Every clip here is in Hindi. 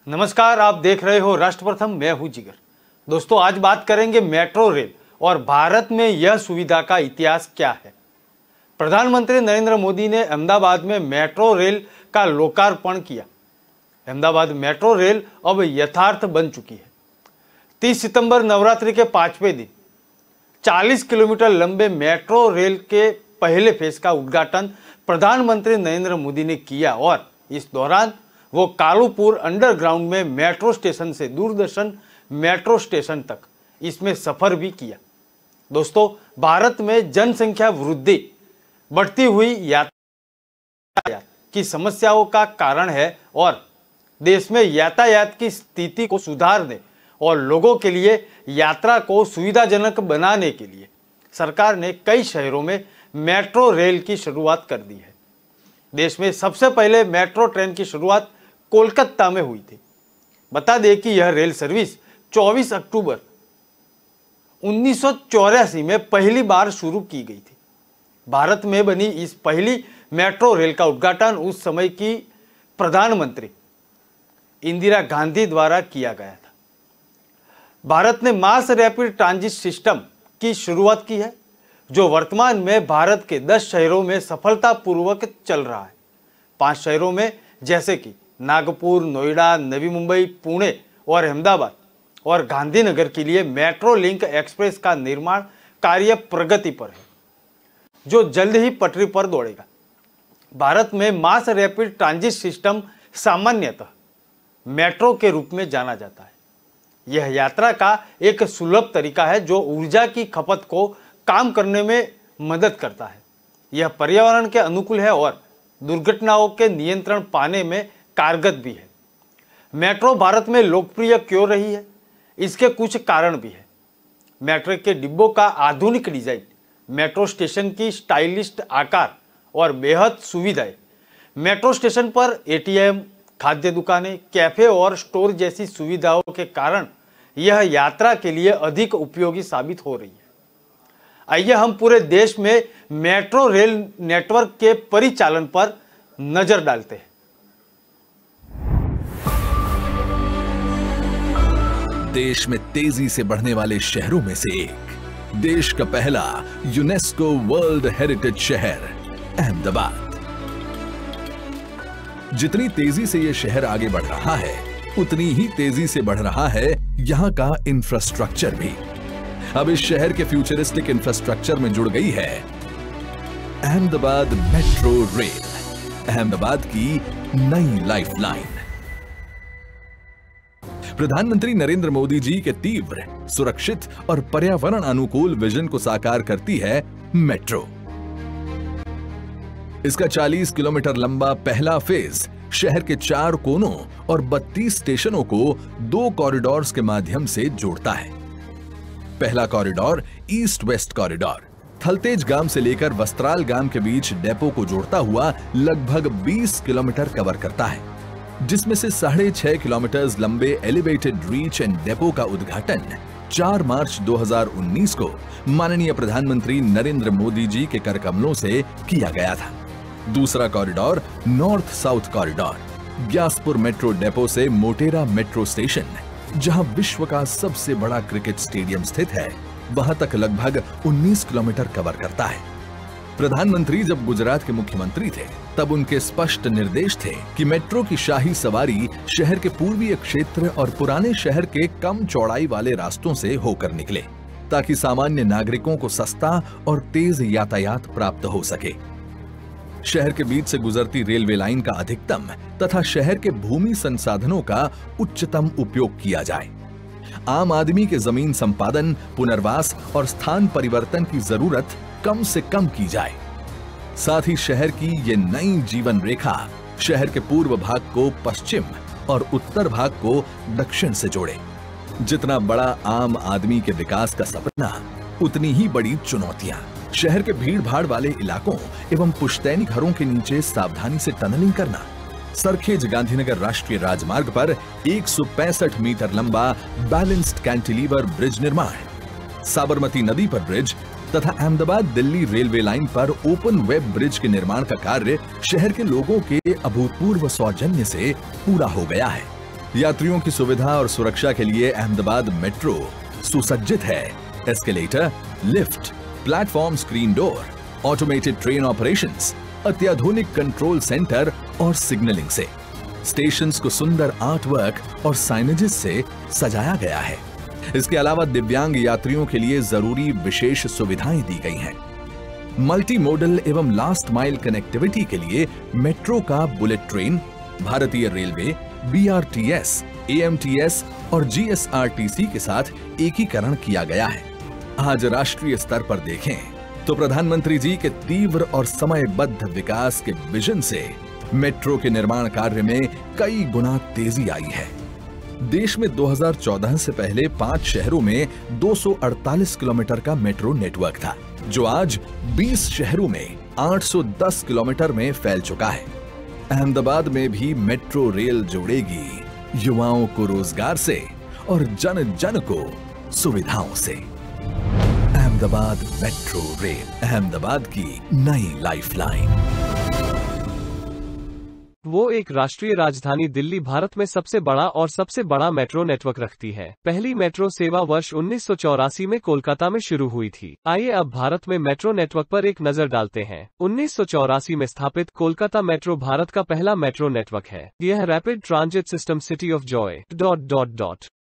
नमस्कार, आप देख रहे हो राष्ट्र प्रथम। मैं हूं जिगर। दोस्तों, आज बात करेंगे मेट्रो रेल और भारत में यह सुविधा का इतिहास क्या है। प्रधानमंत्री नरेंद्र मोदी ने अहमदाबाद में मेट्रो रेल का लोकार्पण किया। अहमदाबाद मेट्रो रेल अब यथार्थ बन चुकी है। 30 सितंबर नवरात्रि के 5वें दिन 40 किलोमीटर लंबे मेट्रो रेल के पहले फेज का उद्घाटन प्रधानमंत्री नरेंद्र मोदी ने किया और इस दौरान वो कालूपुर अंडरग्राउंड में मेट्रो स्टेशन से दूरदर्शन मेट्रो स्टेशन तक इसमें सफर भी किया। दोस्तों, भारत में जनसंख्या वृद्धि, बढ़ती हुई यातायात की समस्याओं का कारण है और देश में यातायात की स्थिति को सुधारने और लोगों के लिए यात्रा को सुविधाजनक बनाने के लिए सरकार ने कई शहरों में मेट्रो रेल की शुरुआत कर दी है। देश में सबसे पहले मेट्रो ट्रेन की शुरुआत कोलकाता में हुई थी। बता दें कि यह रेल सर्विस 24 अक्टूबर 1984 में पहली बार शुरू की गई थी। भारत में बनी इस पहली मेट्रो रेल का उद्घाटन उस समय की प्रधानमंत्री इंदिरा गांधी द्वारा किया गया था। भारत ने मास रैपिड ट्रांजिट सिस्टम की शुरुआत की है, जो वर्तमान में भारत के 10 शहरों में सफलतापूर्वक चल रहा है। 5 शहरों में जैसे कि नागपुर, नोएडा, नवी मुंबई, पुणे और अहमदाबाद और गांधीनगर के लिए मेट्रो लिंक एक्सप्रेस का निर्माण कार्य प्रगति पर है, जो जल्द ही पटरी पर दौड़ेगा। भारत में मास रैपिड ट्रांजिट सिस्टम सामान्यतः मेट्रो के रूप में जाना जाता है। यह यात्रा का एक सुलभ तरीका है जो ऊर्जा की खपत को काम करने में मदद करता है। यह पर्यावरण के अनुकूल है और दुर्घटनाओं के नियंत्रण पाने में कारगर भी है। मेट्रो भारत में लोकप्रिय क्यों रही है, इसके कुछ कारण भी है। मेट्रो के डिब्बों का आधुनिक डिजाइन, मेट्रो स्टेशन की स्टाइलिश आकार और बेहद सुविधाएं, मेट्रो स्टेशन पर एटीएम, खाद्य दुकानें, कैफे और स्टोर जैसी सुविधाओं के कारण यह यात्रा के लिए अधिक उपयोगी साबित हो रही है। आइए हम पूरे देश में मेट्रो रेल नेटवर्क के परिचालन पर नजर डालते हैं। देश में तेजी से बढ़ने वाले शहरों में से एक, देश का पहला यूनेस्को वर्ल्ड हेरिटेज शहर अहमदाबाद। जितनी तेजी से यह शहर आगे बढ़ रहा है, उतनी ही तेजी से बढ़ रहा है यहां का इंफ्रास्ट्रक्चर भी। अब इस शहर के फ्यूचरिस्टिक इंफ्रास्ट्रक्चर में जुड़ गई है अहमदाबाद मेट्रो रेल, अहमदाबाद की नई लाइफलाइन। प्रधानमंत्री नरेंद्र मोदी जी के तीव्र, सुरक्षित और पर्यावरण अनुकूल विजन को साकार करती है मेट्रो। इसका 40 किलोमीटर लंबा पहला फेज शहर के 4 कोनों और 32 स्टेशनों को 2 कॉरिडोर्स के माध्यम से जोड़ता है। पहला corridor east west corridor Thaltej गांव से लेकर वस्त्राल गांव के बीच डेपो को जोड़ता हुआ लगभग 20 किलोमीटर कवर करता है, जिसमें से 6.5 किलोमीटर लंबे एलिवेटेड रीच एंड डेपो का उद्घाटन 4 मार्च 2019 को माननीय प्रधानमंत्री नरेंद्र मोदी जी के करकमलों से किया गया था। दूसरा corridor north south corridor Gyaspur metro depot से मोटेरा मेट्रो स्टेशन, जहां विश्व का सबसे बड़ा क्रिकेट स्टेडियम स्थित है, वहां तक लगभग 19 किलोमीटर कवर करता है। प्रधानमंत्री जब गुजरात के मुख्यमंत्री थे, तब उनके स्पष्ट निर्देश थे कि मेट्रो की शाही सवारी शहर के पूर्वीय क्षेत्र और पुराने शहर के कम चौड़ाई वाले रास्तों से होकर निकले, ताकि सामान्य नागरिकों को सस्ता और तेज यातायात प्राप्त हो सके। शहर के बीच से गुजरती रेलवे लाइन का अधिकतम तथा शहर के भूमि संसाधनों का उच्चतम उपयोग किया जाए। आम आदमी के जमीन संपादन, पुनर्वास और स्थान परिवर्तन की जरूरत कम से कम की जाए। साथ ही शहर की ये नई जीवन रेखा शहर के पूर्व भाग को पश्चिम और उत्तर भाग को दक्षिण से जोड़े। जितना बड़ा आम आदमी के विकास का सपना, उतनी ही बड़ी चुनौतियां। शहर के भीड़ भाड़ वाले इलाकों एवं पुश्तैनी घरों के नीचे सावधानी से टनलिंग करना, सरखेज गांधीनगर राष्ट्रीय राजमार्ग पर 165 मीटर लंबा बैलेंस्ड कैंटिलीवर ब्रिज निर्माण, साबरमती नदी पर ब्रिज तथा अहमदाबाद दिल्ली रेलवे लाइन पर ओपन वेब ब्रिज के निर्माण का कार्य शहर के लोगों के अभूतपूर्व सौजन्य से पूरा हो गया है। यात्रियों की सुविधा और सुरक्षा के लिए अहमदाबाद मेट्रो सुसज्जित है escalator, lift, platform screen door, automated train operations, अत्याधुनिक कंट्रोल सेंटर और सिग्नलिंग से। स्टेशंस को सुंदर आर्ट वर्क और साइनेजेस से सजाया गया है। इसके अलावा दिव्यांग यात्रियों के लिए जरूरी विशेष सुविधाएं दी गई हैं। मल्टी मोडल एवं लास्ट माइल कनेक्टिविटी के लिए मेट्रो का बुलेट ट्रेन, भारतीय रेलवे, बीआरटीएस, एएमटीएस और जीएसआरटीसी के साथ एकीकरण किया गया है। आज राष्ट्रीय स्तर पर देखें तो प्रधानमंत्री जी के तीव्र और समयबद्ध विकास के विजन से मेट्रो के निर्माण कार्य में कई गुना तेजी आई है। देश में 2014 से पहले 5 शहरों में 248 किलोमीटर का मेट्रो नेटवर्क था, जो आज 20 शहरों में 810 किलोमीटर में फैल चुका है। अहमदाबाद में भी मेट्रो रेल जोड़ेगी युवाओं को रोजगार से और जन जन को सुविधाओं से। अहमदाबाद मेट्रो रेल, अहमदाबाद की नई लाइफलाइन। वो एक राष्ट्रीय राजधानी दिल्ली भारत में सबसे बड़ा और सबसे बड़ा मेट्रो नेटवर्क रखती है। पहली मेट्रो सेवा वर्ष 1984 में कोलकाता में शुरू हुई थी। आइए अब भारत में मेट्रो नेटवर्क पर एक नजर डालते हैं। 1984 में स्थापित कोलकाता मेट्रो भारत का पहला मेट्रो नेटवर्क है। यह rapid transit system city of Joy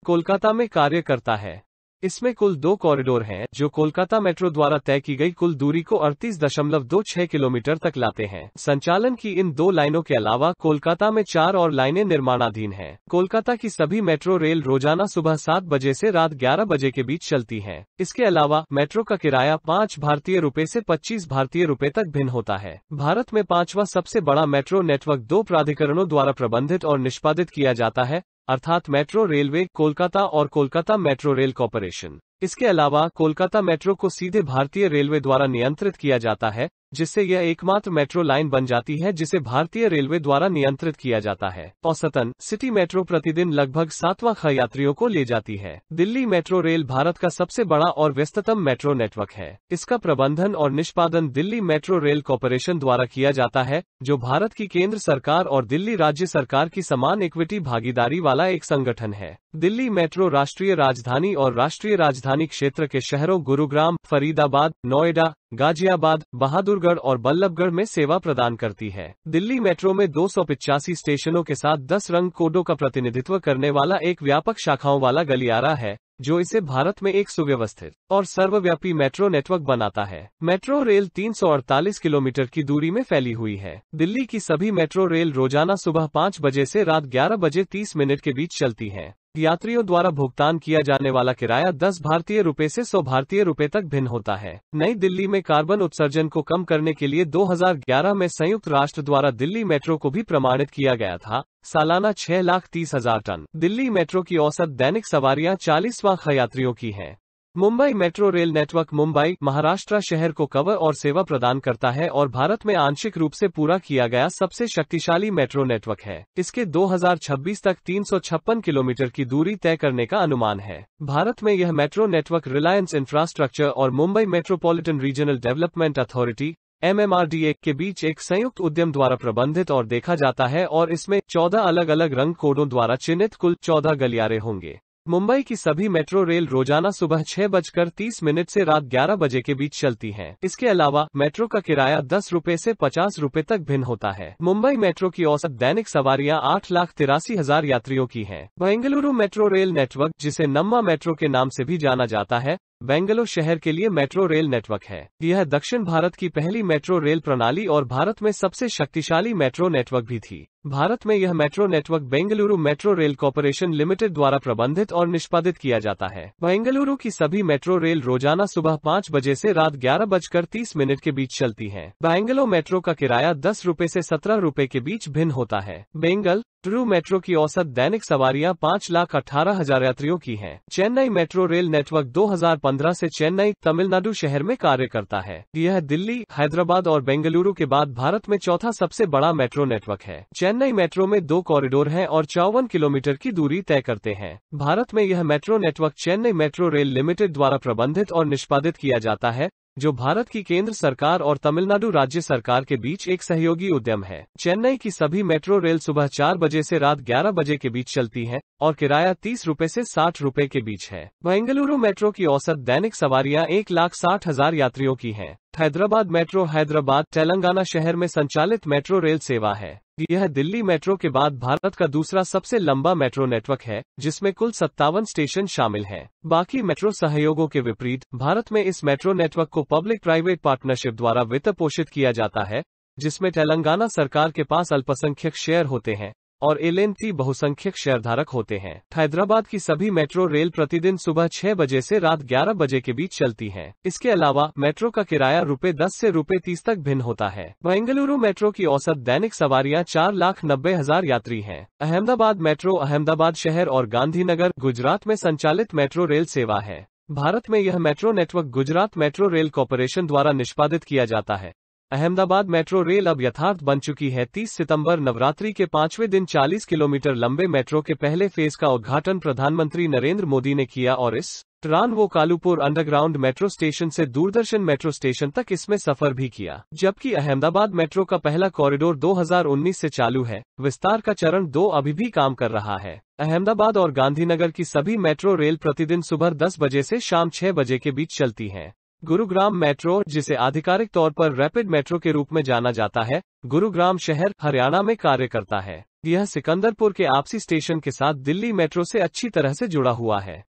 Kolkata में कार्य करता है। इसमें कुल 2 कॉरिडोर हैं, जो कोलकाता मेट्रो द्वारा तय की गई कुल दूरी को 38.26 किलोमीटर तक लाते हैं। संचालन की इन 2 लाइनों के अलावा कोलकाता में 4 और लाइनें निर्माणाधीन हैं। कोलकाता की सभी मेट्रो रेल रोजाना सुबह 7 बजे से रात 11 बजे के बीच चलती हैं। इसके अलावा मेट्रो का किराया 5 भारतीय रुपए से 25 भारतीय रुपए तक भिन्न होता है। भारत में 5वां सबसे बड़ा मेट्रो नेटवर्क 2 प्राधिकरणों द्वारा प्रबंधित और निष्पादित किया जाता है, अर्थात मेट्रो रेलवे कोलकाता और कोलकाता मेट्रो रेल कॉरपोरेशन। इसके अलावा कोलकाता मेट्रो को सीधे भारतीय रेलवे द्वारा नियंत्रित किया जाता है, जिससे यह एकमात्र मेट्रो लाइन बन जाती है जिसे भारतीय रेलवे द्वारा नियंत्रित किया जाता है। औसतन सिटी मेट्रो प्रतिदिन लगभग 7वां ख यात्रियों को ले जाती है। दिल्ली मेट्रो रेल भारत का सबसे बड़ा और व्यस्ततम मेट्रो नेटवर्क है। इसका प्रबंधन और निष्पादन दिल्ली मेट्रो रेल कॉरपोरेशन द्वारा किया जाता है, जो भारत की केंद्र सरकार और दिल्ली राज्य सरकार की समान इक्विटी भागीदारी वाला एक संगठन है। दिल्ली मेट्रो राष्ट्रीय राजधानी और राष्ट्रीय राजधानी क्षेत्र के शहरों गुरुग्राम, फरीदाबाद, नोएडा, गाजियाबाद, बहादुरगढ़ और बल्लभगढ़ में सेवा प्रदान करती है। दिल्ली मेट्रो में 285 स्टेशनों के साथ 10 रंग कोडों का प्रतिनिधित्व करने वाला एक व्यापक शाखाओं वाला गलियारा है, जो इसे भारत में एक सुव्यवस्थित और सर्वव्यापी मेट्रो नेटवर्क बनाता है। मेट्रो रेल 348 किलोमीटर की दूरी में फैली हुई है। दिल्ली की सभी मेट्रो रेल रोजाना सुबह 5 बजे से रात 11 बजे 30 मिनट के बीच चलती हैं। यात्रियों द्वारा भुगतान किया जाने वाला किराया 10 भारतीय रुपए से 100 भारतीय रुपए तक भिन्न होता है। नई दिल्ली में कार्बन उत्सर्जन को कम करने के लिए 2011 में संयुक्त राष्ट्र द्वारा दिल्ली मेट्रो को भी प्रमाणित किया गया था। सालाना 6,30,000 टन। दिल्ली मेट्रो की औसत दैनिक सवारियां 40वां ख यात्रियों की हैं। Mumbai metro rail network Mumbai, Maharashtra शहर को कवर और सेवा प्रदान करता है और भारत में आंशिक रूप से पूरा किया गया सबसे शक्तिशाली मेट्रो नेटवर्क है। इसके 2026 तक 356 किलोमीटर की दूरी तय करने का अनुमान है। भारत में यह मेट्रो नेटवर्क रिलायंस इंफ्रास्ट्रक्चर और Mumbai metropolitan regional development authority MMRDA के बीच एक संयुक्त उद्यम द्वारा प्रबंधित और देखा जाता है और इसमें 14 अलग अलग रंग कोडों द्वारा चिन्हित कुल 14 गलियारे होंगे। मुंबई की सभी मेट्रो रेल रोजाना सुबह 6:30 से रात 11 बजे के बीच चलती हैं। इसके अलावा मेट्रो का किराया 10 रुपए से 50 रुपए तक भिन्न होता है। मुंबई मेट्रो की औसत दैनिक सवारियां 8,83,000 यात्रियों की हैं। बेंगलुरु मेट्रो रेल नेटवर्क, जिसे नम्मा मेट्रो के नाम से भी जाना जाता है, बेंगलुरु शहर के लिए मेट्रो रेल नेटवर्क है। यह दक्षिण भारत की पहली मेट्रो रेल प्रणाली और भारत में सबसे शक्तिशाली मेट्रो नेटवर्क भी थी। भारत में यह metro network Bengaluru metro rail corporation limited द्वारा प्रबंधित और निष्पादित किया जाता है। बेंगलुरु की सभी मेट्रो रेल रोजाना सुबह 5 बजे से रात 11:30 के बीच चलती हैं। बेंगलुरु मेट्रो का किराया 10 रुपए से 17 रुपए के बीच भिन्न होता है। बेंगलुरु मेट्रो की औसत दैनिक सवारियां 5,18,000 यात्रियों की हैं। चेन्नई मेट्रो रेल नेटवर्क 2015 से चेन्नई, तमिलनाडु शहर में कार्य करता है। यह दिल्ली, हैदराबाद और बेंगलुरु के बाद भारत में चौथा सबसे बड़ा मेट्रो नेटवर्क है। चेन्नई मेट्रो में 2 कॉरिडोर हैं और 54 किलोमीटर की दूरी तय करते हैं। भारत में यह metro network Chennai metro rail limited द्वारा प्रबंधित और निष्पादित किया जाता है, जो भारत की केंद्र सरकार और तमिलनाडु राज्य सरकार के बीच एक सहयोगी उद्यम है। चेन्नई की सभी मेट्रो रेल सुबह 4 बजे से रात 11 बजे के बीच चलती हैं और किराया 30 रुपए से 60 रुपए के बीच है। बेंगलुरु मेट्रो की औसत दैनिक सवारियां 1,60,000 यात्रियों की हैं। हैदराबाद मेट्रो हैदराबाद तेलंगाना शहर में संचालित मेट्रो रेल सेवा है। यह दिल्ली मेट्रो के बाद भारत का दूसरा सबसे लंबा मेट्रो नेटवर्क है, जिसमें कुल 57 स्टेशन शामिल हैं। बाकी मेट्रो सहयोगों के विपरीत भारत में इस मेट्रो नेटवर्क को पब्लिक प्राइवेट पार्टनरशिप द्वारा वित्त पोषित किया जाता है, जिसमें तेलंगाना सरकार के पास अल्पसंख्यक शेयर होते हैं और एल&टी बहुसंख्यक शेयरधारक होते हैं। हैदराबाद की सभी मेट्रो रेल प्रतिदिन सुबह 6 बजे से रात 11 बजे के बीच चलती हैं। इसके अलावा मेट्रो का किराया ₹10 से ₹30 तक भिन्न होता है। बेंगलुरु मेट्रो की औसत दैनिक सवारियां 4,90,000 यात्री हैं। अहमदाबाद मेट्रो अहमदाबाद शहर और गांधीनगर गुजरात में संचालित मेट्रो रेल सेवा है। भारत में यह metro network Gujarat metro rail corporation द्वारा निष्पादित किया जाता है। अहमदाबाद मेट्रो रेल अब यथार्थ बन चुकी है। 30 सितंबर नवरात्रि के 5वें दिन 40 किलोमीटर लंबे मेट्रो के पहले फेज का उद्घाटन प्रधानमंत्री नरेंद्र मोदी ने किया और इस दौरान वो कालूपुर अंडरग्राउंड मेट्रो स्टेशन से दूरदर्शन मेट्रो स्टेशन तक इसमें सफर भी किया। जबकि अहमदाबाद मेट्रो का पहला कॉरिडोर 2019 से चालू है। विस्तार का चरण 2 अभी भी काम कर रहा है। अहमदाबाद और गांधीनगर की सभी मेट्रो रेल प्रतिदिन सुबह 10 बजे से शाम 6 बजे के बीच चलती हैं। गुरुग्राम मेट्रो, जिसे आधिकारिक तौर पर रैपिड मेट्रो के रूप में जाना जाता है, गुरुग्राम शहर हरियाणा में कार्य करता है। यह सिकंदरपुर के आपसी स्टेशन के साथ दिल्ली मेट्रो से अच्छी तरह से जुड़ा हुआ है।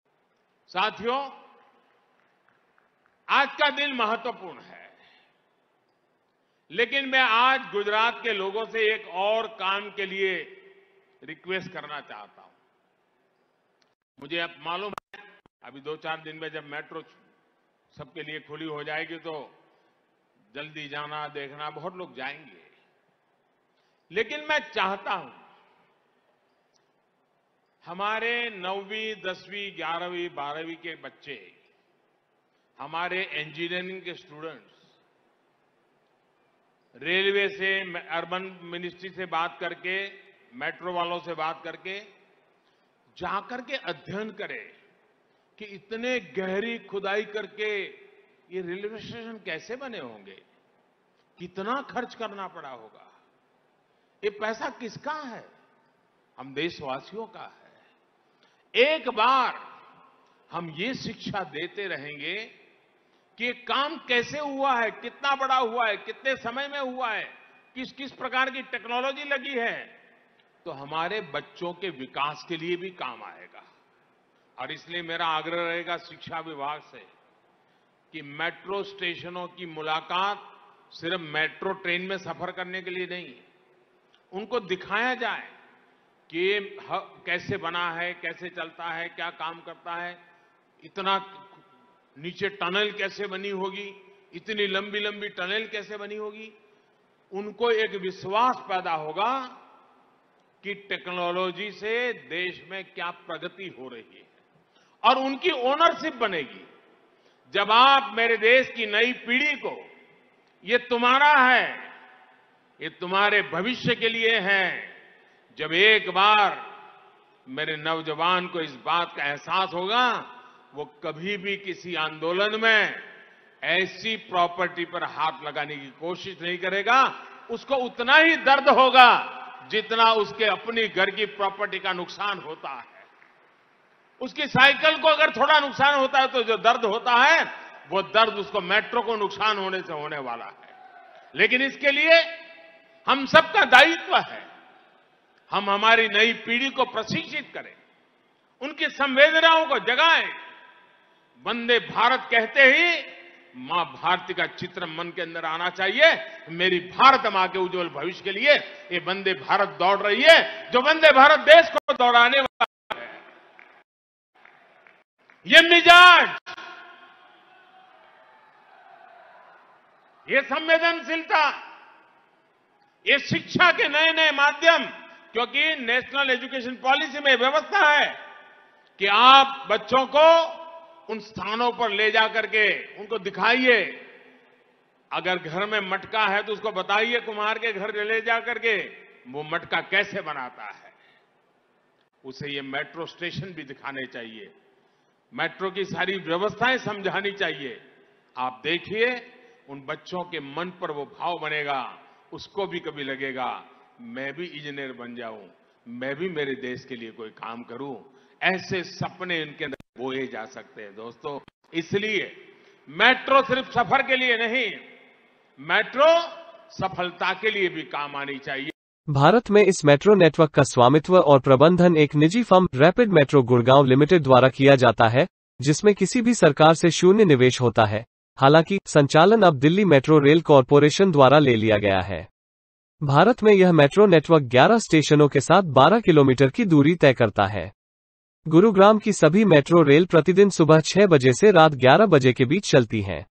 साथियों, आज का दिन महत्वपूर्ण है, लेकिन मैं आज गुजरात के लोगों से एक और काम के लिए रिक्वेस्ट करना चाहता हूं। मुझे अब मालूम है अभी 2-4 दिन में जब मेट्रो सबके लिए खुली हो जाएगी तो जल्दी जाना देखना बहुत लोग जाएंगे, लेकिन मैं चाहता हूं हमारे 9वीं 10वीं 11वीं 12वीं के बच्चे, हमारे इंजीनियरिंग के स्टूडेंट्स रेलवे से अर्बन मिनिस्ट्री से बात करके मेट्रो वालों से बात करके जाकर के अध्ययन करें कि इतने गहरी खुदाई करके ये रेलवे स्टेशन कैसे बने होंगे, कितना खर्च करना पड़ा होगा, ये पैसा किसका है? हम देशवासियों का है। एक बार हम ये शिक्षा देते रहेंगे कि ये काम कैसे हुआ है, कितना बड़ा हुआ है, कितने समय में हुआ है, किस किस प्रकार की टेक्नोलॉजी लगी है, तो हमारे बच्चों के विकास के लिए भी काम आएगा। और इसलिए मेरा आग्रह रहेगा शिक्षा विभाग से कि मेट्रो स्टेशनों की मुलाकात सिर्फ मेट्रो ट्रेन में सफर करने के लिए नहीं, उनको दिखाया जाए कि ये कैसे बना है, कैसे चलता है, क्या काम करता है, इतना नीचे टनल कैसे बनी होगी, इतनी लंबी लंबी टनल कैसे बनी होगी। उनको एक विश्वास पैदा होगा कि टेक्नोलॉजी से देश में क्या प्रगति हो रही है और उनकी ओनरशिप बनेगी। जब आप मेरे देश की नई पीढ़ी को ये तुम्हारा है, ये तुम्हारे भविष्य के लिए है, जब एक बार मेरे नौजवान को इस बात का एहसास होगा, वो कभी भी किसी आंदोलन में ऐसी प्रॉपर्टी पर हाथ लगाने की कोशिश नहीं करेगा। उसको उतना ही दर्द होगा जितना उसके अपनी घर की प्रॉपर्टी का नुकसान होता है। उसकी साइकिल को अगर थोड़ा नुकसान होता है तो जो दर्द होता है वो दर्द उसको मेट्रो को नुकसान होने से होने वाला है। लेकिन इसके लिए हम सबका दायित्व है, हम हमारी नई पीढ़ी को प्रशिक्षित करें, उनकी संवेदनाओं को जगाएं। वंदे भारत कहते ही मां भारती का चित्र मन के अंदर आना चाहिए। मेरी भारत मां के उज्जवल भविष्य के लिए ये वंदे भारत दौड़ रही है, जो वंदे भारत देश को दौड़ाने वाला है। ये मिजाज, ये संवेदनशीलता, ये शिक्षा के नए नए माध्यम, क्योंकि नेशनल एजुकेशन पॉलिसी में व्यवस्था है कि आप बच्चों को उन स्थानों पर ले जाकर के उनको दिखाइए। अगर घर में मटका है तो उसको बताइए, कुम्हार के घर ले जाकर के वो मटका कैसे बनाता है। उसे ये मेट्रो स्टेशन भी दिखाने चाहिए, मेट्रो की सारी व्यवस्थाएं समझानी चाहिए। आप देखिए उन बच्चों के मन पर वो भाव बनेगा, उसको भी कभी लगेगा मैं भी इंजीनियर बन जाऊं, मैं भी मेरे देश के लिए कोई काम करूं। ऐसे सपने इनके अंदर बोए जा सकते हैं दोस्तों। इसलिए मेट्रो सिर्फ सफर के लिए नहीं, मेट्रो सफलता के लिए भी काम आनी चाहिए। भारत में इस मेट्रो नेटवर्क का स्वामित्व और प्रबंधन एक निजी firm rapid metro Gurgaon limited द्वारा किया जाता है, जिसमें किसी भी सरकार से शून्य निवेश होता है। हालांकि संचालन अब दिल्ली मेट्रो रेल कॉरपोरेशन द्वारा ले लिया गया है। भारत में यह मेट्रो नेटवर्क 11 स्टेशनों के साथ 12 किलोमीटर की दूरी तय करता है। गुरुग्राम की सभी मेट्रो रेल प्रतिदिन सुबह 6 बजे से रात 11 बजे के बीच चलती हैं।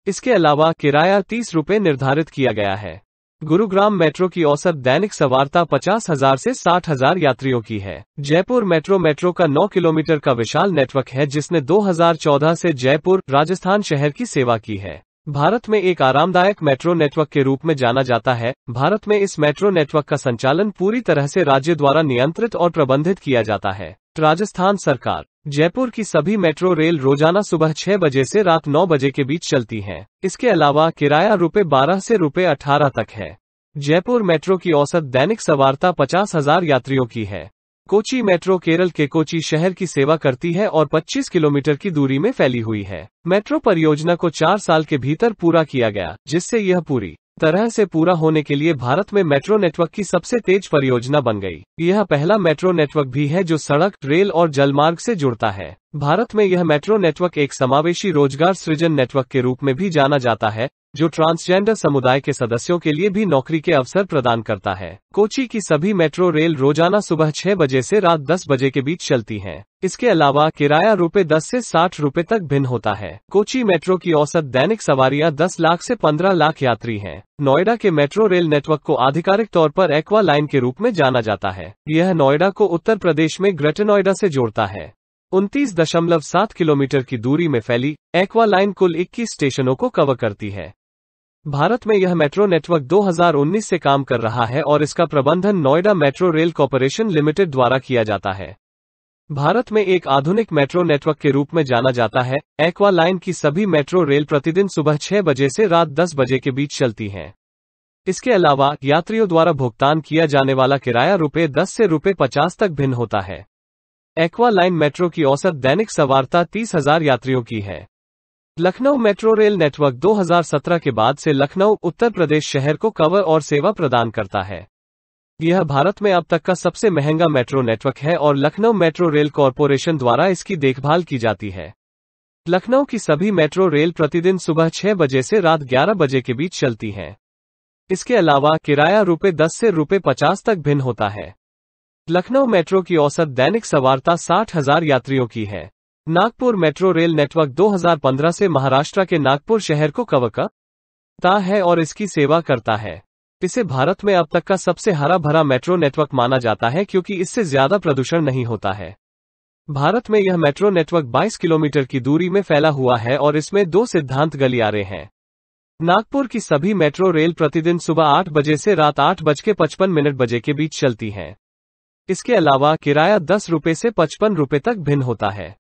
इसके अलावा किराया 30 रुपये निर्धारित किया गया है। गुरुग्राम मेट्रो की औसत दैनिक सवारता 50,000 से 60,000 यात्रियों की है। जयपुर मेट्रो का 9 किलोमीटर का विशाल नेटवर्क है, जिसने 2014 से जयपुर, राजस्थान शहर की सेवा की है। भारत में एक आरामदायक मेट्रो नेटवर्क के रूप में जाना जाता है। भारत में इस मेट्रो नेटवर्क का संचालन पूरी तरह से राज्य द्वारा नियंत्रित और प्रबंधित किया जाता है। राजस्थान सरकार। जयपुर की सभी मेट्रो रेल रोजाना सुबह 6 बजे से रात 9 बजे के बीच चलती हैं। इसके अलावा किराया ₹12 से ₹18 तक है। जयपुर मेट्रो की औसत दैनिक सवारता 50,000 यात्रियों की है। कोची मेट्रो केरल के कोची शहर की सेवा करती है और 25 किलोमीटर की दूरी में फैली हुई है। मेट्रो परियोजना को 4 साल के भीतर पूरा किया गया, जिससे यह पूरी तरह से पूरा होने के लिए भारत में मेट्रो नेटवर्क की सबसे तेज परियोजना बन गई। यह पहला मेट्रो नेटवर्क भी है जो सड़क, रेल और जलमार्ग से जुड़ता है। भारत में यह मेट्रो नेटवर्क एक समावेशी रोजगार सृजन नेटवर्क के रूप में भी जाना जाता है, जो ट्रांसजेंडर समुदाय के सदस्यों के लिए भी नौकरी के अवसर प्रदान करता है। कोची की सभी मेट्रो रेल रोजाना सुबह 6 बजे से रात 10 बजे के बीच चलती हैं। इसके अलावा किराया ₹10 से ₹60 तक भिन्न होता है। कोची मेट्रो की औसत दैनिक सवारियां 10 लाख से 15 लाख यात्री हैं। नोएडा के मेट्रो रेल नेटवर्क को आधिकारिक तौर पर एक्वा लाइन के रूप में जाना जाता है। यह नोएडा को उत्तर प्रदेश में ग्रेटर नोएडा से जोड़ता है। 29.7 किलोमीटर की दूरी में फैली एक्वा लाइन कुल 21 स्टेशनों को कवर करती है। भारत में यह मेट्रो नेटवर्क 2019 से काम कर रहा है और इसका प्रबंधन Noida metro rail corporation limited द्वारा किया जाता है। भारत में एक आधुनिक मेट्रो नेटवर्क के रूप में जाना जाता है। एक्वा लाइन की सभी मेट्रो रेल प्रतिदिन सुबह 6 बजे से रात 10 बजे के बीच चलती हैं। इसके अलावा यात्रियों द्वारा भुगतान किया जाने वाला किराया ₹10 से ₹50 तक भिन्न होता है। एक्वा लाइन मेट्रो की औसत दैनिक सवारता 30,000 यात्रियों की है। लखनऊ मेट्रो रेल नेटवर्क 2017 के बाद से लखनऊ, उत्तर प्रदेश शहर को कवर और सेवा प्रदान करता है। यह भारत में अब तक का सबसे महंगा मेट्रो नेटवर्क है और लखनऊ मेट्रो रेल कॉरपोरेशन द्वारा इसकी देखभाल की जाती है। लखनऊ की सभी मेट्रो रेल प्रतिदिन सुबह 6 बजे से रात 11 बजे के बीच चलती हैं। इसके अलावा किराया ₹10 से ₹50 तक भिन्न होता है। लखनऊ मेट्रो की औसत दैनिक सवारता 60,000 यात्रियों की है। नागपुर मेट्रो रेल नेटवर्क 2015 से महाराष्ट्र के नागपुर शहर को कवर करता है और इसकी सेवा करता है। इसे भारत में अब तक का सबसे हरा भरा मेट्रो नेटवर्क माना जाता है, क्योंकि इससे ज्यादा प्रदूषण नहीं होता है। भारत में यह मेट्रो नेटवर्क 22 किलोमीटर की दूरी में फैला हुआ है और इसमें 2 सिद्धांत गलियारे हैं। नागपुर की सभी मेट्रो रेल प्रतिदिन सुबह 8 बजे से रात 8:55 बजे के बीच चलती हैं। इसके अलावा किराया ₹10 से ₹55 तक भिन्न होता है।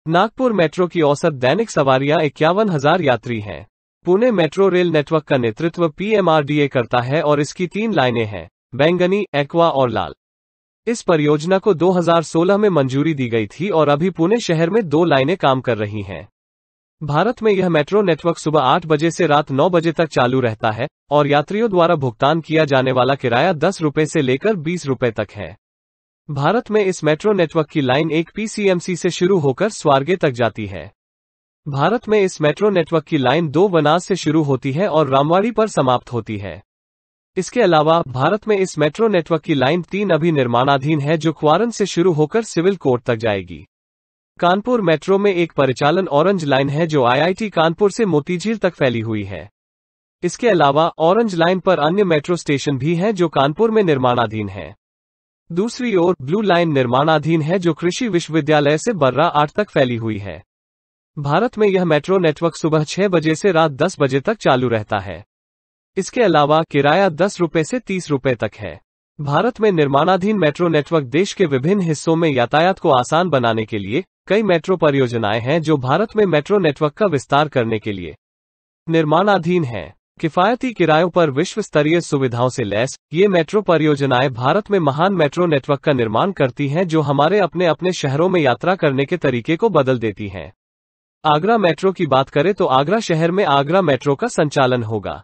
नागपुर मेट्रो की औसत दैनिक सवारियां 51,000 यात्री हैं। पुणे मेट्रो रेल नेटवर्क का नेतृत्व PMRDA करता है और इसकी 3 लाइनें हैं, बैंगनी, एक्वा और लाल। इस परियोजना को 2016 में मंजूरी दी गई थी और अभी पुणे शहर में 2 लाइनें काम कर रही हैं। भारत में यह मेट्रो नेटवर्क सुबह 8 बजे से रात 9 बजे तक चालू रहता है और यात्रियों द्वारा भुगतान किया जाने वाला किराया ₹10 से लेकर ₹20 तक है। भारत में इस मेट्रो नेटवर्क की लाइन 1 PCMC से शुरू होकर स्वारगे तक जाती है। भारत में इस मेट्रो नेटवर्क की लाइन 2 बनास से शुरू होती है और रामवाड़ी पर समाप्त होती है। इसके अलावा भारत में इस मेट्रो नेटवर्क की लाइन 3 अभी निर्माणाधीन है, जो क्वारन से शुरू होकर सिविल कोर्ट तक जाएगी। कानपुर मेट्रो में एक परिचालन ऑरेंज लाइन है जो IIT कानपुर से मोतीझील तक फैली हुई है। इसके अलावा ऑरेंज लाइन पर अन्य मेट्रो स्टेशन भी हैं जो कानपुर में निर्माणाधीन हैं। दूसरी ओर ब्लू लाइन निर्माणाधीन है जो कृषि विश्वविद्यालय से बर्रा 8 तक फैली हुई है। भारत में यह मेट्रो नेटवर्क सुबह 6 बजे से रात 10 बजे तक चालू रहता है। इसके अलावा किराया ₹10 से ₹30 तक है। भारत में निर्माणाधीन मेट्रो नेटवर्क देश के विभिन्न हिस्सों में यातायात को आसान बनाने के लिए कई मेट्रो परियोजनाएं हैं जो भारत में मेट्रो नेटवर्क का विस्तार करने के लिए निर्माणाधीन हैं। किफायती किरायों पर विश्व स्तरीय सुविधाओं से लैस ये मेट्रो परियोजनाएं भारत में महान मेट्रो नेटवर्क का निर्माण करती हैं जो हमारे अपने अपने शहरों में यात्रा करने के तरीके को बदल देती हैं। आगरा मेट्रो की बात करें तो आगरा शहर में आगरा मेट्रो का संचालन होगा।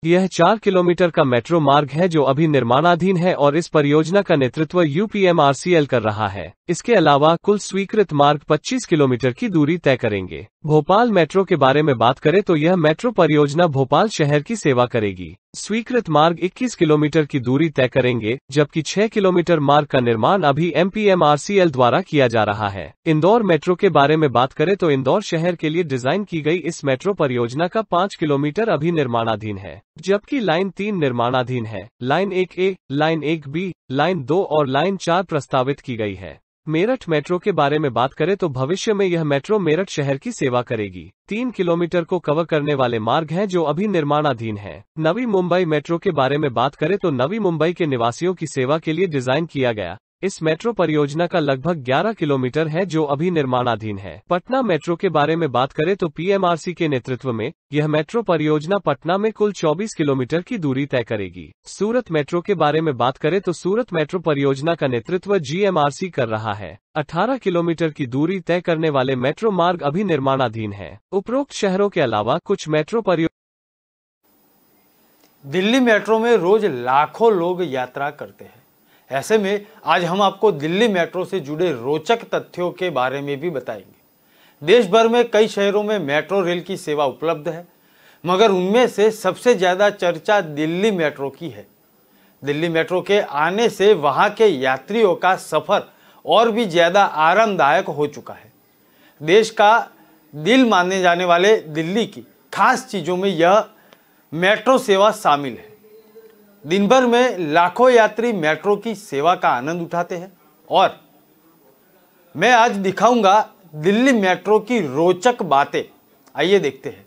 यह 4 किलोमीटर का मेट्रो मार्ग है जो अभी निर्माणाधीन है और इस परियोजना का नेतृत्व यूपीएमआरसीएल कर रहा है। इसके अलावा कुल स्वीकृत मार्ग 25 किलोमीटर की दूरी तय करेंगे। भोपाल मेट्रो के बारे में बात करें तो यह मेट्रो परियोजना भोपाल शहर की सेवा करेगी। स्वीकृत मार्ग 21 किलोमीटर की दूरी तय करेंगे, जबकि 6 किलोमीटर मार्ग का निर्माण अभी एमपीएमआरसीएल द्वारा किया जा रहा है। इंदौर मेट्रो के बारे में बात करें तो इंदौर शहर के लिए डिजाइन की गई इस मेट्रो परियोजना का 5 किलोमीटर अभी निर्माणाधीन है, जबकि लाइन 3 निर्माणाधीन है। Line 1A, line 1B, line 2 और लाइन 4 प्रस्तावित की गई है। मेरठ मेट्रो के बारे में बात करें तो भविष्य में यह मेट्रो मेरठ शहर की सेवा करेगी। 3 किलोमीटर को कवर करने वाले मार्ग हैं जो अभी निर्माणाधीन है। नवी मुंबई मेट्रो के बारे में बात करें तो नवी मुंबई के निवासियों की सेवा के लिए डिजाइन किया गया इस मेट्रो परियोजना का लगभग 11 किलोमीटर है जो अभी निर्माणाधीन है। पटना मेट्रो के बारे में बात करें तो पीएमआरसी के नेतृत्व में यह मेट्रो परियोजना पटना में कुल 24 किलोमीटर की दूरी तय करेगी। सूरत मेट्रो के बारे में बात करें तो सूरत मेट्रो परियोजना का नेतृत्व जीएमआरसी कर रहा है। 18 किलोमीटर की दूरी तय करने वाले मेट्रो मार्ग अभी निर्माणाधीन है। उपरोक्त शहरों के अलावा कुछ मेट्रो दिल्ली मेट्रो में रोज लाखों लोग यात्रा करते हैं। ऐसे में आज हम आपको दिल्ली मेट्रो से जुड़े रोचक तथ्यों के बारे में भी बताएंगे। देश भर में कई शहरों में मेट्रो रेल की सेवा उपलब्ध है, मगर उनमें से सबसे ज्यादा चर्चा दिल्ली मेट्रो की है। दिल्ली मेट्रो के आने से वहां के यात्रियों का सफर और भी ज्यादा आरामदायक हो चुका है। देश का दिल माने जाने वाले दिल्ली की खास चीजों में यह मेट्रो सेवा शामिल है। दिन भर में लाखों यात्री मेट्रो की सेवा का आनंद उठाते हैं और मैं आज दिखाऊंगा दिल्ली मेट्रो की रोचक बातें। आइए देखते हैं।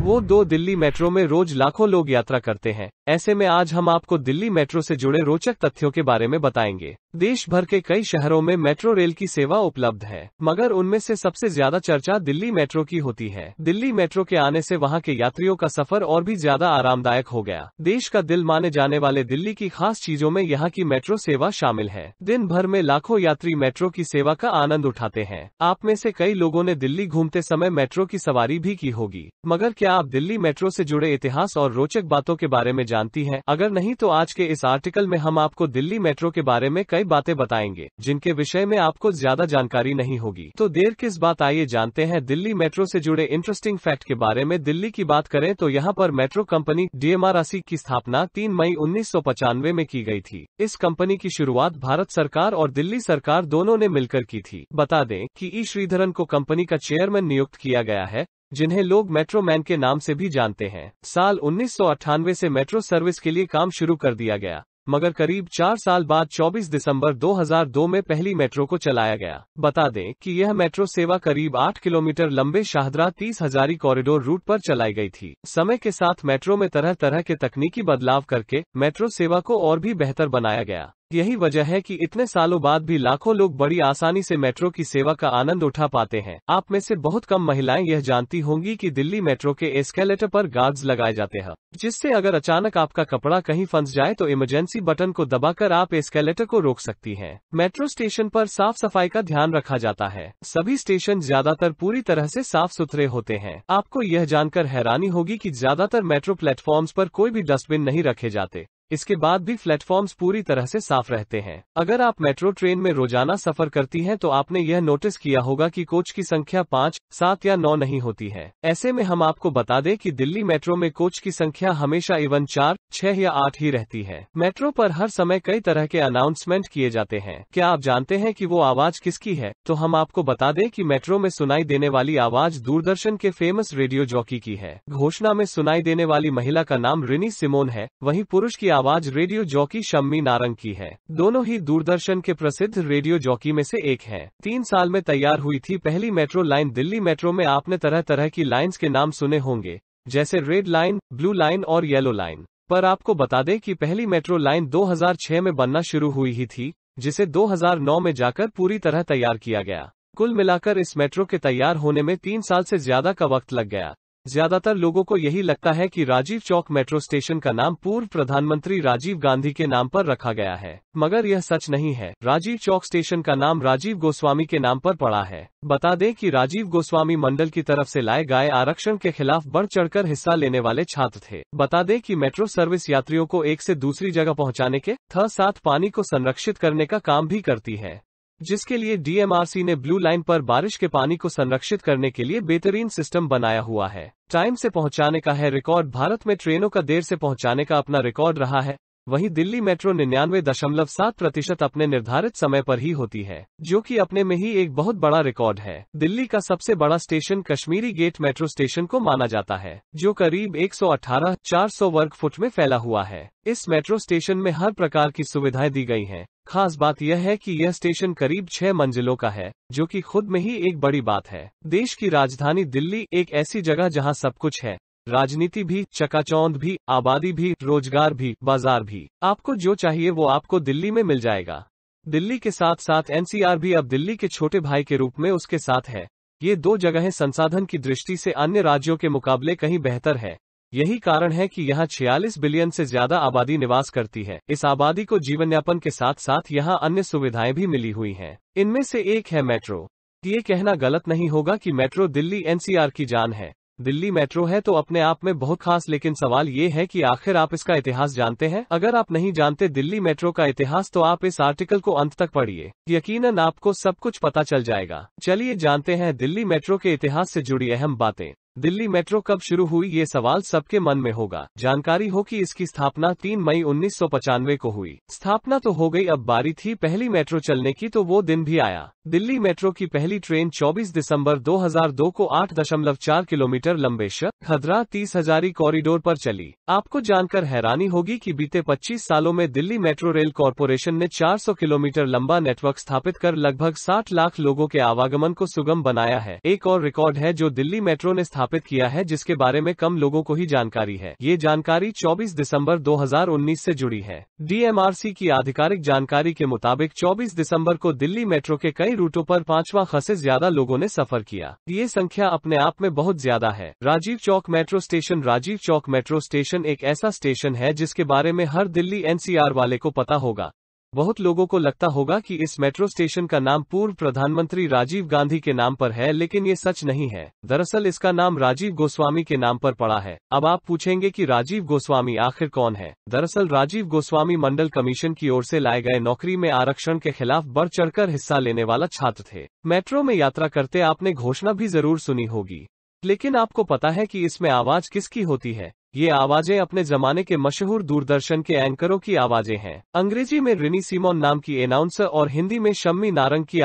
वो 2 दिल्ली मेट्रो में रोज लाखों लोग यात्रा करते हैं। ऐसे में आज हम आपको दिल्ली मेट्रो से जुड़े रोचक तथ्यों के बारे में बताएंगे। देश भर के कई शहरों में मेट्रो रेल की सेवा उपलब्ध है, मगर उनमें से सबसे ज्यादा चर्चा दिल्ली मेट्रो की होती है। दिल्ली मेट्रो के आने से वहां के यात्रियों का सफर और भी ज्यादा आरामदायक हो गया। देश का दिल माने जाने वाले दिल्ली की खास चीजों में यहाँ की मेट्रो सेवा शामिल है। दिन भर में लाखों यात्री मेट्रो की सेवा का आनंद उठाते हैं। आप में से कई लोगों ने दिल्ली घूमते समय मेट्रो की सवारी भी की होगी, मगर क्या आप दिल्ली मेट्रो से जुड़े इतिहास और रोचक बातों के बारे में जानती हैं? अगर नहीं तो आज के इस आर्टिकल में हम आपको दिल्ली मेट्रो के बारे में कई बातें बताएंगे जिनके विषय में आपको ज्यादा जानकारी नहीं होगी। तो देर किस बात, आइए जानते हैं दिल्ली मेट्रो से जुड़े इंटरेस्टिंग फैक्ट के बारे में। दिल्ली की बात करें तो यहाँ पर मेट्रो कंपनी डीएमआरसी की स्थापना 3 मई 1995 में की गई थी। इस कंपनी की शुरुआत भारत सरकार और दिल्ली सरकार दोनों ने मिलकर की थी। बता दें कि ई श्रीधरन को कंपनी का चेयरमैन नियुक्त किया गया है, जिन्हें लोग मेट्रो मैन के नाम से भी जानते हैं। साल 1998 से मेट्रो सर्विस के लिए काम शुरू कर दिया गया, मगर करीब 4 साल बाद 24 दिसंबर 2002 में पहली मेट्रो को चलाया गया। बता दें कि यह मेट्रो सेवा करीब 8 किलोमीटर लंबे शाहदरा 30 हजारी कॉरिडोर रूट पर चलाई गई थी। समय के साथ मेट्रो में तरह तरह के तकनीकी बदलाव करके मेट्रो सेवा को और भी बेहतर बनाया गया। यही वजह है कि इतने सालों बाद भी लाखों लोग बड़ी आसानी से मेट्रो की सेवा का आनंद उठा पाते हैं। आप में से बहुत कम महिलाएं यह जानती होंगी कि दिल्ली मेट्रो के एस्केलेटर पर गार्ड्स लगाए जाते हैं, जिससे अगर अचानक आपका कपड़ा कहीं फंस जाए तो इमरजेंसी बटन को दबाकर आप एस्केलेटर को रोक सकती हैं। मेट्रो स्टेशन पर साफ सफाई का ध्यान रखा जाता है। सभी स्टेशन ज्यादातर पूरी तरह से साफ सुथरे होते हैं। आपको यह जानकर हैरानी होगी कि ज्यादातर मेट्रो प्लेटफॉर्म्स पर कोई भी डस्टबिन नहीं रखे जाते। इसके बाद भी प्लेटफॉर्म्स पूरी तरह से साफ रहते हैं। अगर आप मेट्रो ट्रेन में रोजाना सफर करती हैं तो आपने यह नोटिस किया होगा कि कोच की संख्या 5, 7 या 9 नहीं होती है। ऐसे में हम आपको बता दें कि दिल्ली मेट्रो में कोच की संख्या हमेशा इवन 4, 6 या 8 ही रहती है। मेट्रो पर हर समय कई तरह के अनाउंसमेंट किए जाते हैं। क्या आप जानते हैं कि वो आवाज किसकी है? तो हम आपको बता दें कि मेट्रो में सुनाई देने वाली आवाज दूरदर्शन के फेमस रेडियो जॉकी की है। घोषणा में सुनाई देने वाली महिला का नाम रिनी सिमोन है, वहीं पुरुष की आवाज रेडियो जॉकी शम्मी नारंग की है। दोनों ही दूरदर्शन के प्रसिद्ध रेडियो जॉकी में से एक हैं। 3 साल में तैयार हुई थी पहली मेट्रो लाइन। दिल्ली मेट्रो में आपने तरह तरह की लाइंस के नाम सुने होंगे, जैसे रेड लाइन, ब्लू लाइन और येलो लाइन। पर आपको बता दें कि पहली मेट्रो लाइन 2006 में बनना शुरू हुई ही थी। जिसे 2009 में जाकर पूरी तरह तैयार किया गया। कुल मिलाकर इस मेट्रो के तैयार होने में 3 साल से ज्यादा का वक्त लग गया। ज्यादातर लोगों को यही लगता है कि राजीव चौक मेट्रो स्टेशन का नाम पूर्व प्रधानमंत्री राजीव गांधी के नाम पर रखा गया है, मगर यह सच नहीं है। राजीव चौक स्टेशन का नाम राजीव गोस्वामी के नाम पर पड़ा है। बता दें कि राजीव गोस्वामी मंडल की तरफ से लाए गए आरक्षण के खिलाफ बढ़ चढ़कर हिस्सा लेने वाले छात्र थे। बता दें कि मेट्रो सर्विस यात्रियों को एक से दूसरी जगह पहुंचाने के साथ पानी को संरक्षित करने का काम भी करती है, जिसके लिए डीएमआरसी ने ब्लू लाइन पर बारिश के पानी को संरक्षित करने के लिए बेहतरीन सिस्टम बनाया हुआ है। टाइम से पहुंचाने का है रिकॉर्ड। भारत में ट्रेनों का देर से पहुंचाने का अपना रिकॉर्ड रहा है। वहीं दिल्ली मेट्रो 99.7% अपने निर्धारित समय पर ही होती है, जो कि अपने में ही एक बहुत बड़ा रिकॉर्ड है। दिल्ली का सबसे बड़ा station Kashmiri Gate metro station को माना जाता है, जो करीब 118,400 वर्ग फुट में फैला हुआ है। इस मेट्रो स्टेशन में हर प्रकार की सुविधाएं दी गई हैं। खास बात यह है कि यह स्टेशन करीब 6 मंजिलों का है, जो कि खुद में ही एक बड़ी बात है। देश की राजधानी दिल्ली एक ऐसी जगह जहां सब कुछ है, राजनीति भी, चकाचौंध भी, आबादी भी, रोजगार भी, बाजार भी। आपको जो चाहिए वो आपको दिल्ली में मिल जाएगा। दिल्ली के साथ साथ एनसीआर भी अब दिल्ली के छोटे भाई के रूप में उसके साथ है। ये 2 जगहें संसाधन की दृष्टि से अन्य राज्यों के मुकाबले कहीं बेहतर है। यही कारण है कि यहाँ 46 बिलियन से ज्यादा आबादी निवास करती है। इस आबादी को जीवनयापन के साथ साथ यहाँ अन्य सुविधाएं भी मिली हुई हैं। इनमें से एक है मेट्रो। ये कहना गलत नहीं होगा कि मेट्रो दिल्ली एनसीआर की जान है। दिल्ली मेट्रो है तो अपने आप में बहुत खास, लेकिन सवाल ये है कि आखिर आप इसका इतिहास जानते हैं? अगर आप नहीं जानते दिल्ली मेट्रो का इतिहास तो आप इस आर्टिकल को अंत तक पढ़िए, यकीनन आपको सब कुछ पता चल जाएगा। चलिए जानते हैं दिल्ली मेट्रो के इतिहास से जुड़ी अहम बातें। दिल्ली मेट्रो कब शुरू हुई, ये सवाल सबके मन में होगा। जानकारी हो कि इसकी स्थापना 3 मई 1995 को हुई। स्थापना तो हो गई, अब बारी थी पहली मेट्रो चलने की, तो वो दिन भी आया। दिल्ली मेट्रो की पहली ट्रेन 24 दिसंबर 2002 को 8.4 किलोमीटर लंबे खदरा 30,000 कॉरिडोर पर चली। आपको जानकर हैरानी होगी कि बीते 25 सालों में दिल्ली मेट्रो रेल कॉरपोरेशन ने 400 किलोमीटर लंबा नेटवर्क स्थापित कर लगभग 60 लाख लोगों के आवागमन को सुगम बनाया है। एक और रिकॉर्ड है जो दिल्ली मेट्रो ने स्थापित किया है, जिसके बारे में कम लोगों को ही जानकारी है। ये जानकारी 24 दिसंबर 2019 से जुड़ी है। डीएमआरसी की आधिकारिक जानकारी के मुताबिक 24 दिसंबर को दिल्ली मेट्रो के कई रूटों पर 5वां से ज्यादा लोगों ने सफर किया। ये संख्या अपने आप में बहुत ज्यादा है। Rajiv Chowk metro station. Rajiv Chowk metro station एक ऐसा स्टेशन है जिसके बारे में हर दिल्ली एनसीआर वाले को पता होगा। बहुत लोगों को लगता होगा कि इस मेट्रो स्टेशन का नाम पूर्व प्रधानमंत्री राजीव गांधी के नाम पर है, लेकिन ये सच नहीं है। दरअसल इसका नाम राजीव गोस्वामी के नाम पर पड़ा है। अब आप पूछेंगे कि राजीव गोस्वामी आखिर कौन है? दरअसल राजीव गोस्वामी मंडल कमीशन की ओर से लाए गए नौकरी में आरक्षण के खिलाफ बढ़ चढ़कर हिस्सा लेने वाला छात्र थे। मेट्रो में यात्रा करते आपने घोषणा भी जरूर सुनी होगी, लेकिन आपको पता है कि इसमें आवाज किसकी होती है? ये आवाजें अपने जमाने के मशहूर दूरदर्शन के एंकरों की आवाजें हैं। अंग्रेजी में रिनी सिमोन नाम की एनाउंसर और हिंदी में शम्मी नारंग की।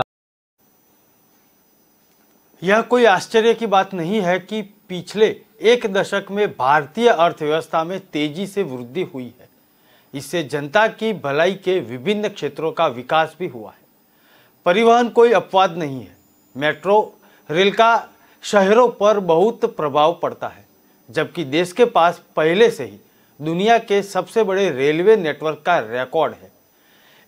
यह कोई आश्चर्य की बात नहीं है कि पिछले 1 दशक में भारतीय अर्थव्यवस्था में तेजी से वृद्धि हुई है। इससे जनता की भलाई के विभिन्न क्षेत्रों का विकास भी हुआ है। परिवहन कोई अपवाद नहीं है। मेट्रो रेल का शहरों पर बहुत प्रभाव पड़ता है, जबकि देश के पास पहले से ही दुनिया के सबसे बड़े रेलवे नेटवर्क का रिकॉर्ड है।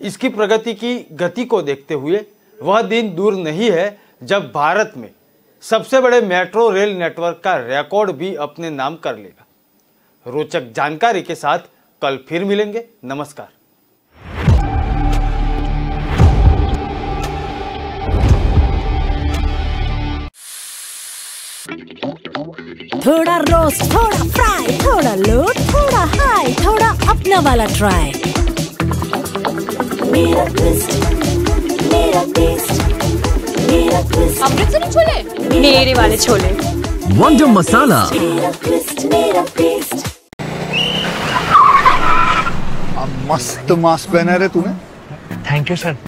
इसकी प्रगति की गति को देखते हुए वह दिन दूर नहीं है जब भारत में सबसे बड़े मेट्रो रेल नेटवर्क का रिकॉर्ड भी अपने नाम कर लेगा। रोचक जानकारी के साथ कल फिर मिलेंगे। नमस्कार। थोड़ा रोस्ट, थोड़ा फ्राई, थोड़ा लो, थोड़ा हाई, थोड़ा अपना वाला ट्राई। मेरा ट्विस्ट, मेरा टेस्ट, मेरा ट्विस्ट। अमृतसरी छोले, मेरे वाले छोले। वंडर मसाला। मेरा ट्विस्ट, मेरा टेस्ट। मस्त मास्क पहना रे तूने। Thank you sir.